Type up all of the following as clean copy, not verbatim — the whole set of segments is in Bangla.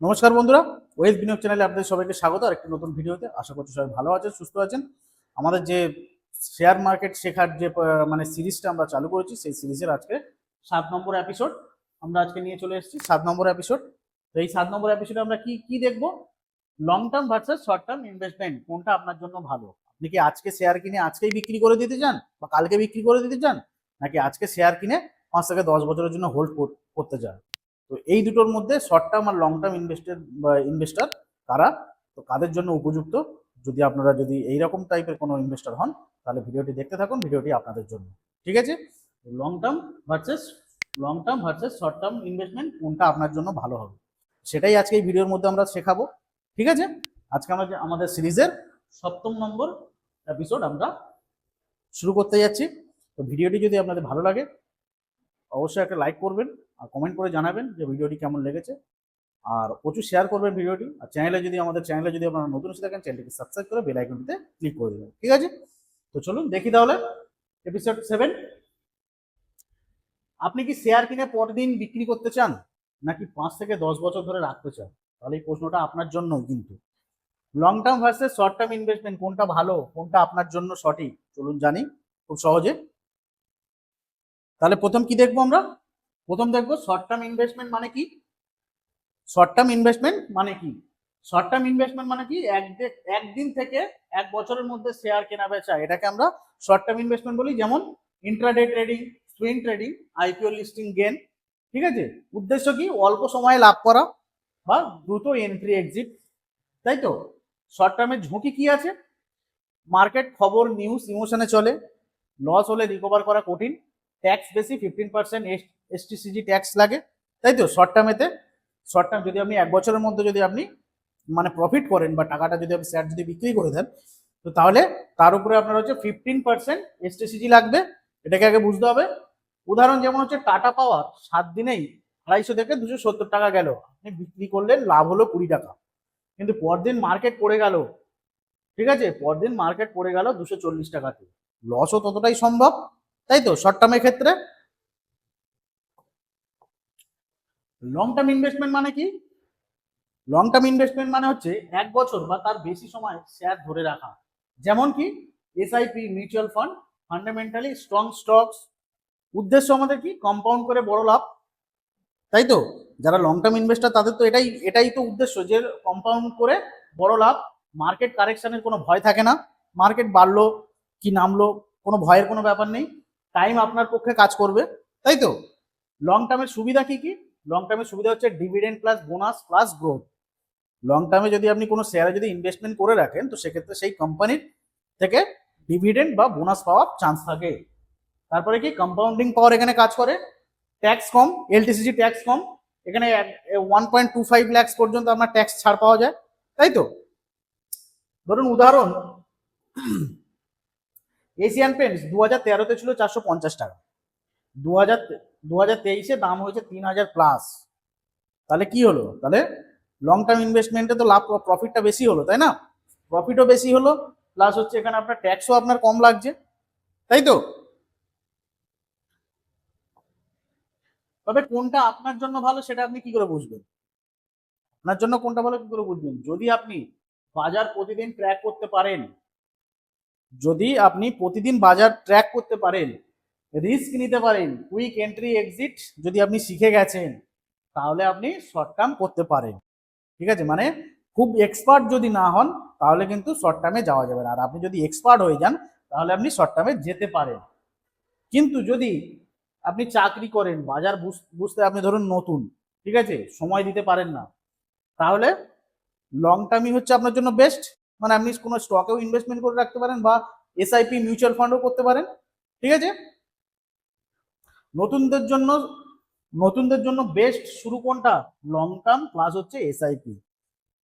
নমস্কার বন্ধুরা, ওয়েলথ বিনিয়োগ চ্যানেলে আপনাদের সবাইকে স্বাগত। আর একটি নতুন ভিডিওতে আশা করছি সবাই ভালো আছেন, সুস্থ আছেন। আমাদের যে শেয়ার মার্কেট শেখার যে সিরিজটা আমরা চালু করেছি, সেই সিরিজের আজকে 7 নম্বর এপিসোড আমরা আজকে নিয়ে চলে এসেছি। 7 নম্বর এপিসোড। তো এই 7 নম্বর এপিসোডে আমরা কি দেখবো? Long term versus short term investment, কোনটা আপনার জন্য ভালো? আপনি কি আজকে শেয়ার কিনে আজকেই বিক্রি করে দিতে চান, বা কালকে বিক্রি করে দিতে চান, নাকি আজকে শেয়ার কিনে 5 থেকে 10 বছরের জন্য হোল্ড করতে চান? তো এই দুটোর মধ্যে শর্ট টার্ম আর লং টার্ম ইনভেস্টার কারা, তো কাদের জন্য উপযুক্ত? যদি এইরকম টাইপের কোনো ইনভেস্টার হন, তাহলে ভিডিওটি দেখতে থাকুন, ভিডিওটি আপনাদের জন্য। ঠিক আছে? Long term versus short term investment, কোনটা আপনার জন্য ভালো হবে, সেটাই আজকে এই ভিডিওর মধ্যে আমরা শেখাবো। ঠিক আছে? আজকে আমরা আমাদের সিরিজের 7 নম্বর এপিসোড আমরা শুরু করতে যাচ্ছি। তো ভিডিওটি যদি আপনাদের ভালো লাগে, অবশ্যই একটা লাইক করবেন আর কমেন্ট করে জানাবেন যে ভিডিওটি কেমন লেগেছে, আর প্রচুর শেয়ার করবেন ভিডিওটি। আর আমাদের চ্যানেলে যদি আপনারা নতুন এসে থাকেন, চ্যানেলটিকে সাবস্ক্রাইব করে বেল আইকনটিতে ক্লিক করে দেবেন। ঠিক আছে? তো চলুন দেখি তাহলে এপিসোড 7। আপনি কি শেয়ার কিনে পরদিন বিক্রি করতে চান, নাকি 5 থেকে 10 বছর ধরে রাখতে চান? তাহলে এই প্রশ্নটা আপনার জন্য। কিন্তু long term versus short term investment, কোনটা ভালো, কোনটা আপনার জন্য সঠিক, চলুন জানি খুব সহজে। তাহলে প্রথম কি দেখবো আমরা? প্রথম দেখবো শর্ট টার্ম ইনভেস্টমেন্ট মানে কি। শর্ট টার্ম ইনভেস্টমেন্ট মানে কি? শর্ট টার্ম ইনভেস্টমেন্ট মানে কি? একদিন থেকে 1 বছরের মধ্যে শেয়ার কেনা বেচা, এটাকে আমরা শর্ট টার্ম ইনভেস্টমেন্ট বলি। যেমন intraday trading, swing trading, IPO listing gain. ঠিক আছে? উদ্দেশ্য কি? অল্প সময়ে লাভ করা বা দ্রুত এন্ট্রি এক্সিট, তাই তো? শর্ট টার্মের ঝুঁকি কি আছে? মার্কেট খবর, নিউজ, ইমোশনে চলে। লস হলে রিকভার করা কঠিন। ট্যাক্স বেশি, 15% এসটিসিজি ট্যাক্স লাগে, তাই তো? শর্ট টার্ম যদি আপনি 1 বছরের মধ্যে যদি আপনি প্রফিট করেন, বা টাকাটা যদি আপনি শেয়ার যদি বিক্রি করে দেন, তো তাহলে তার উপরে আপনার হচ্ছে 15% এসটিসিজি লাগবে। এটাকে আগে বুঝতে হবে। উদাহরণ যেমন হচ্ছে টাটা পাওয়ার 7 দিনেই 250 থেকে 270 টাকা গেল, আপনি বিক্রি করলেন, লাভ হলো 20 টাকা। কিন্তু পরদিন মার্কেট পড়ে গেল, ঠিক আছে, পরদিন মার্কেট পড়ে গেল 240 টাকাতে, লসও ততটাই সম্ভব, তাই তো? শর্ট টার্মের ক্ষেত্রে। লং টার্ম ইনভেস্টমেন্ট মানে কি? লং টার্ম ইনভেস্টমেন্ট মানে হচ্ছে 1 বছর বা তার বেশি সময় শেয়ার ধরে রাখা। যেমন কি SIP, mutual fund, fundamentally strong stocks. উদ্দেশ্য আমাদের কি? কম্পাউন্ড করে বড় লাভ, তাই তো? যারা লং টার্ম ইনভেস্টার তাদের তো এটাই তো উদ্দেশ্য, যে কম্পাউন্ড করে বড় লাভ। মার্কেট কারেকশনের কোনো ভয় থাকে না, মার্কেট বাড়লো কি নামলো কোনো ভয়ের কোনো ব্যাপার নেই, টাইম আপনার পক্ষে কাজ করবে, তাই তো? লং টার্মের সুবিধা কি কি? লং টার্মের সুবিধা হচ্ছে dividend plus bonus plus growth. Long টার্মে যদি আপনি কোনো শেয়ারে যদি ইনভেস্টমেন্ট করে রাখেন, তো সেক্ষেত্রে সেই কোম্পানির থেকে ডিভিডেন্ড বা বোনাস পাওয়ার চান্স থাকে। তারপরে কি কম্পাউন্ডিং পাওয়ার এখানে কাজ করে। ট্যাক্স কম, এলটিসিজি ট্যাক্স কম। এখানে 1.25 লাখ পর্যন্ত আপনার ট্যাক্স ছাড় পাওয়া যায়, তাই তো? ধরুন উদাহরণ, এশিয়ান পেন্টস 2013-তে ছিল 450 টাকা, 2023-এ দাম হয়েছে 3000 প্লাস। তাহলে কি হলো? তাহলে লং টার্ম ইনভেস্টমেন্টে তো লাভ, প্রফিটটা বেশি হলো, তাই না? প্রফিটও বেশি হলো, প্লাস হচ্ছে এখানে আপনার ট্যাক্সও আপনার কম লাগছে, তাই তো? তবে কোনটা আপনার জন্য ভালো সেটা আপনি কি করে বুঝবেন? আপনার জন্য কোনটা ভালো কি করে বুঝবেন? যদি আপনি বাজার প্রতিদিন ট্র্যাক করতে পারেন, রিস্ক নিতে পারেন, কুইক এন্ট্রি এক্সিট যদি আপনি শিখে গেছেন, তাহলে আপনি শর্ট টার্ম করতে পারেন। ঠিক আছে? খুব এক্সপার্ট যদি না হন, তাহলে কিন্তু শর্ট টার্মে যাওয়া যাবে না। আর আপনি যদি এক্সপার্ট হয়ে যান, তাহলে আপনি শর্ট টার্মে যেতে পারেন। কিন্তু যদি আপনি চাকরি করেন, বাজার বুঝতে আপনি ধরুন নতুন, ঠিক আছে, সময় দিতে পারেন না, তাহলে লং টার্মই হচ্ছে আপনার জন্য বেস্ট। আপনি কোনো স্টকেও ইনভেস্টমেন্ট করে রাখতে পারেন, বা এসআইপি মিউচুয়াল ফান্ডও করতে পারেন। ঠিক আছে? নতুনদের জন্য বেস্ট শুরু কোনটা? লং টার্ম প্লাস হচ্ছে এসআইপি।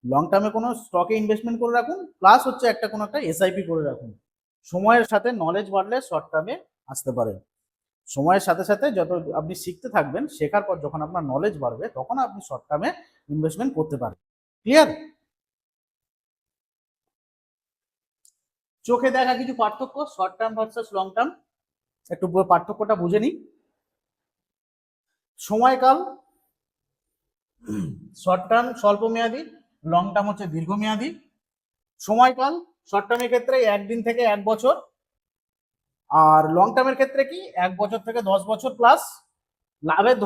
লং টার্মে কোনো স্টকে ইনভেস্টমেন্ট করে রাখুন, প্লাস হচ্ছে কোনো একটা এসআইপি করে রাখুন। সময়ের সাথে নলেজ বাড়লে শর্ট টার্মে আসতে পারে। সময়ের সাথে সাথে যত আপনি শিখতে থাকবেন, শেখার পর যখন আপনার নলেজ বাড়বে, তখন আপনি শর্ট টার্মে ইনভেস্টমেন্ট করতে পারেন। ক্লিয়ার? চোখে দেখা কিছু পার্থক্য short term versus long term, একটু পার্থক্যটা বুঝে নিই। সময়কাল, শর্ট টার্ম স্বল্প মেয়াদি, লং টার্ম হচ্ছে দীর্ঘমেয়াদী। সময়কাল শর্ট টার্মের ক্ষেত্রে 1 দিন থেকে 1 বছর, আর লং টার্মের ক্ষেত্রে কি 1 বছর থেকে 10 বছর প্লাস। লাভের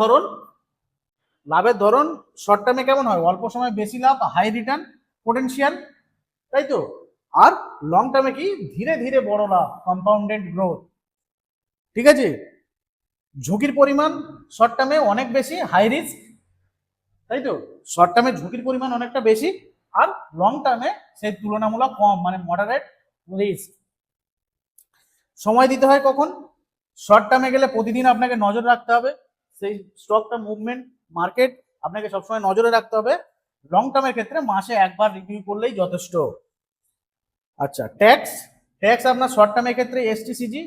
ধরন, শর্ট টার্মে কেমন হয়, অল্প সময় বেশি লাভ, হাই রিটার্ন পোটেনশিয়াল, তাই তো। আর লং টার্মে কি ধীরে ধীরে বড় লাভ, কম্পাউন্ডেড গ্রোথ, ঠিক আছে। ঝুঁকির পরিমাণ শর্ট টার্মে অনেক বেশি, হাই রিস্ক, তাই তো। শর্ট টার্মে ঝুঁকির পরিমাণ অনেকটা বেশি, আর লং টার্মে সেই তুলনামূলক কম, মানে মডারেট রিস্ক। সময় দিতে হয় কখন, শর্ট টার্মে গেলে প্রতিদিন আপনাকে নজর রাখতে হবে সেই স্টকটা মুভমেন্ট, মার্কেট আপনাকে সবসময় নজরে রাখতে হবে। লং টার্মের ক্ষেত্রে মাসে একবার রিভিউ করলেই যথেষ্ট। আচ্ছা, ট্যাক্স আপনার শর্ট টার্মের ক্ষেত্রে এসটিসিজি,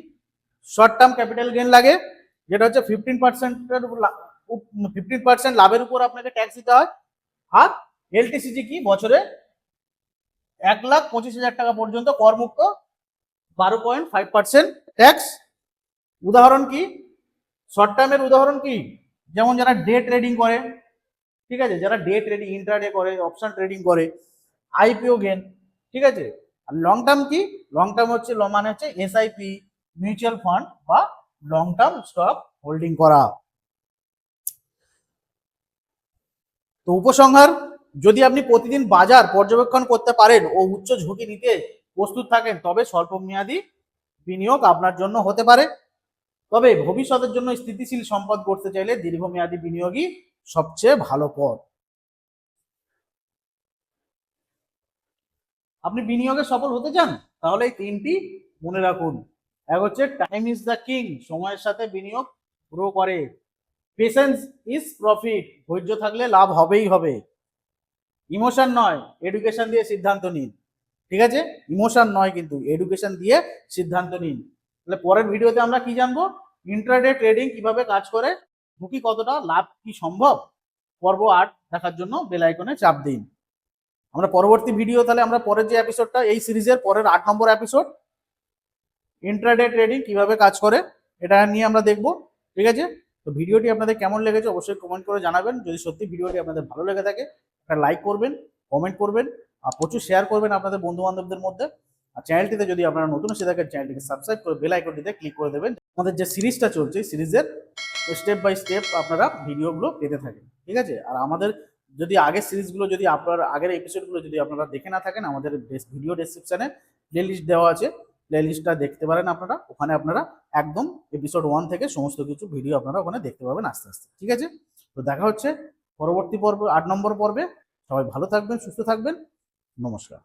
শর্ট টার্ম ক্যাপিটাল গেইন লাগে, যেটা হচ্ছে 15% লাভের উপর আপনাকে ট্যাক্স দিতে হয়। আর এলটিসিজি কি, বছরে 1,25,000 টাকা পর্যন্ত করমুক্ত, 12.5% ট্যাক্স। উদাহরণ কি, শর্ট টার্মের উদাহরণ কি, যেমন যারা ডে ট্রেডিং করে, ঠিক আছে, যারা ডে ট্রেডিং ইন্ট্রাডে করে, অপশন ট্রেডিং করে, আইপিও গেন, ঠিক আছে। আর লং টার্ম কি, লং টার্ম হচ্ছে মানে হচ্ছে এসআইপি, মিউচুয়াল ফান্ড বা লং টার্ম স্টক হোল্ডিং করা। তো উপসংহার, যদি আপনি প্রতিদিন বাজার পর্যবেক্ষণ করতে পারেন ও উচ্চ ঝুঁকি নিতে প্রস্তুত থাকেন, তবে স্বল্প মেয়াদী বিনিয়োগ আপনার জন্য হতে পারে। তবে ভবিষ্যতের জন্য স্থিতিশীল সম্পদ করতে চাইলে দীর্ঘমেয়াদী বিনিয়োগই সবচেয়ে ভালো পথ। আপনি বিনিয়োগে সফল হতে চান, তাহলে এই 3টি মনে রাখুন। এক হচ্ছে টাইম ইজ দ্য কিং, সময়ের সাথে বিনিয়োগ গ্রো করে। পেশেন্স ইজ প্রফিট, ধৈর্য থাকলে লাভ হবেই হবে। ইমোশন নয়, এডুকেশন দিয়ে সিদ্ধান্ত নিন, ঠিক আছে। ইমোশন নয়, কিন্তু এডুকেশন দিয়ে সিদ্ধান্ত নিন। তাহলে পরের ভিডিওতে আমরা কি জানবো, ইন্ট্রাডে ট্রেডিং কিভাবে কাজ করে, ঝুঁকি কতটা, লাভ কি সম্ভব। পর্ব 8 দেখার জন্য বেল আইকনে চাপ দিন। আমরা পরবর্তী ভিডিও, তাহলে আমরা পরের যে এপিসোডটা, এই সিরিজের পরের 8 নম্বর এপিসোড, ইন্ট্রাডে ট্রেডিং কিভাবে কাজ করে, এটা নিয়ে আমরা দেখবো, ঠিক আছে। তো ভিডিওটি আপনাদের কেমন লেগেছে অবশ্যই কমেন্ট করে জানাবেন। যদি সত্যি ভিডিওটি আপনাদের ভালো লেগে থাকে, একটা লাইক করবেন, কমেন্ট করবেন, আর প্রচুর শেয়ার করবেন আপনাদের বন্ধু বান্ধবদের মধ্যে। আর চ্যানেলটিতে যদি আপনারা নতুন এসে থাকেন, চ্যানেলটিকে সাবস্ক্রাইব করে বেল আইকনটিতে ক্লিক করে দেবেন। আমাদের যে সিরিজটা চলছে, সিরিজের স্টেপ বাই স্টেপ আপনারা ভিডিওগুলো পেতে থাকেন, ঠিক আছে। আর আমাদের যদি আগের সিরিজগুলো, যদি আপনার আগের এপিসোডগুলো যদি আপনারা দেখে না থাকেন, আমাদের ভিডিও ডেসক্রিপশনে প্লে লিস্ট দেওয়া আছে, প্লে লিস্টটা দেখতে পারেন আপনারা। ওখানে আপনারা একদম এপিসোড 1 থেকে সমস্ত কিছু ভিডিও আপনারা ওখানে দেখতে পাবেন আস্তে আস্তে, ঠিক আছে। তো দেখা হচ্ছে পরবর্তী পর্ব 8 নম্বর পর্বে। সবাই ভালো থাকবেন, সুস্থ থাকবেন, নমস্কার।